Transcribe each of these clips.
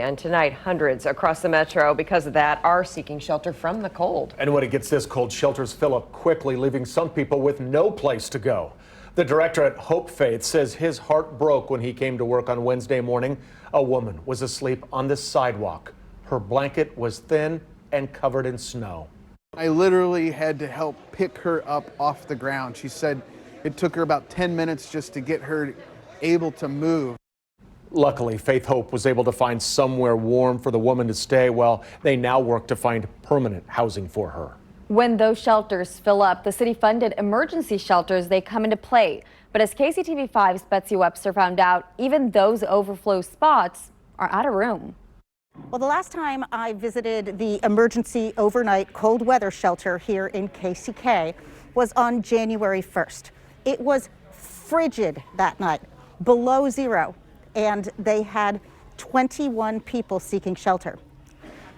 And tonight, hundreds across the metro, because of that, are seeking shelter from the cold. And when it gets this cold, shelters fill up quickly, leaving some people with no place to go. The director at Hope Faith says his heart broke when he came to work on Wednesday morning. A woman was asleep on the sidewalk. Her blanket was thin and covered in snow. I literally had to help pick her up off the ground. She said it took her about 10 minutes just to get her able to move. Luckily, Faith Hope was able to find somewhere warm for the woman to stay while they now work to find permanent housing for her. When those shelters fill up, the city-funded emergency shelters, they come into play. But as KCTV5's Betsy Webster found out, even those overflow spots are out of room. Well, the last time I visited the emergency overnight cold weather shelter here in KCK was on January 1st. It was frigid that night, below zero, and they had 21 people seeking shelter.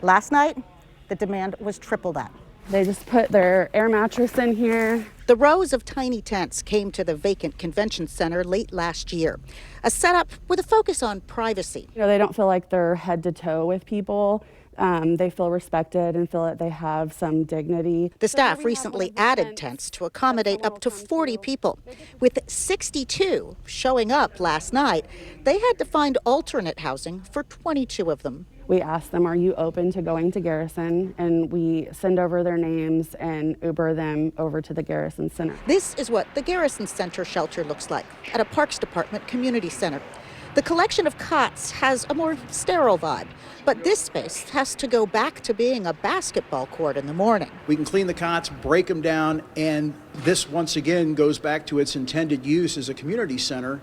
Last night, the demand was triple that. They just put their air mattress in here. The rows of tiny tents came to the vacant convention center late last year, a setup with a focus on privacy. You know, they don't feel like they're head to toe with people. They feel respected and feel that they have some dignity. The staff recently added tents to accommodate up to 40 people. With 62 showing up last night, they had to find alternate housing for 22 of them. We ask them, are you open to going to Garrison? And we send over their names and Uber them over to the Garrison Center. This is what the Garrison Center shelter looks like at a Parks Department community center. The collection of cots has a more sterile vibe, but this space has to go back to being a basketball court in the morning. We can clean the cots, break them down, and this once again goes back to its intended use as a community center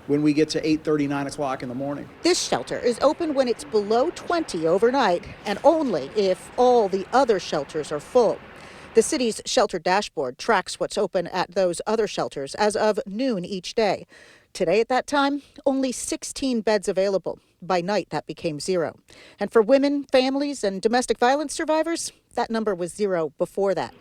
when we get to 8:30, 9 o'clock in the morning. This shelter is open when it's below 20 overnight and only if all the other shelters are full. The city's shelter dashboard tracks what's open at those other shelters as of noon each day. Today at that time, only 16 beds available. By night, that became zero. And for women, families, and domestic violence survivors, that number was zero before that.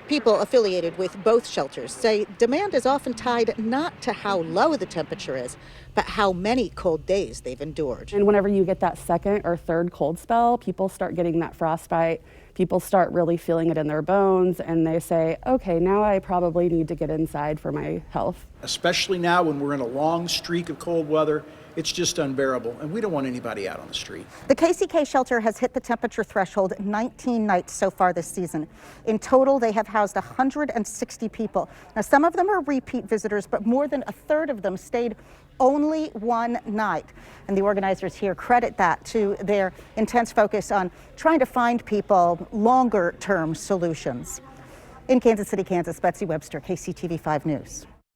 People affiliated with both shelters say demand is often tied not to how low the temperature is, but how many cold days they've endured. And whenever you get that second or third cold spell, people start getting that frostbite. People start really feeling it in their bones, and they say, okay, now I probably need to get inside for my health. Especially now when we're in a long streak of cold weather, it's just unbearable, and we don't want anybody out on the street. The KCK shelter has hit the temperature threshold 19 nights so far this season. In total, they have housed 160 people. Now, some of them are repeat visitors, but more than a third of them stayed only one night. And the organizers here credit that to their intense focus on trying to find people longer-term solutions. In Kansas City, Kansas, Betsy Webster, KCTV5 News.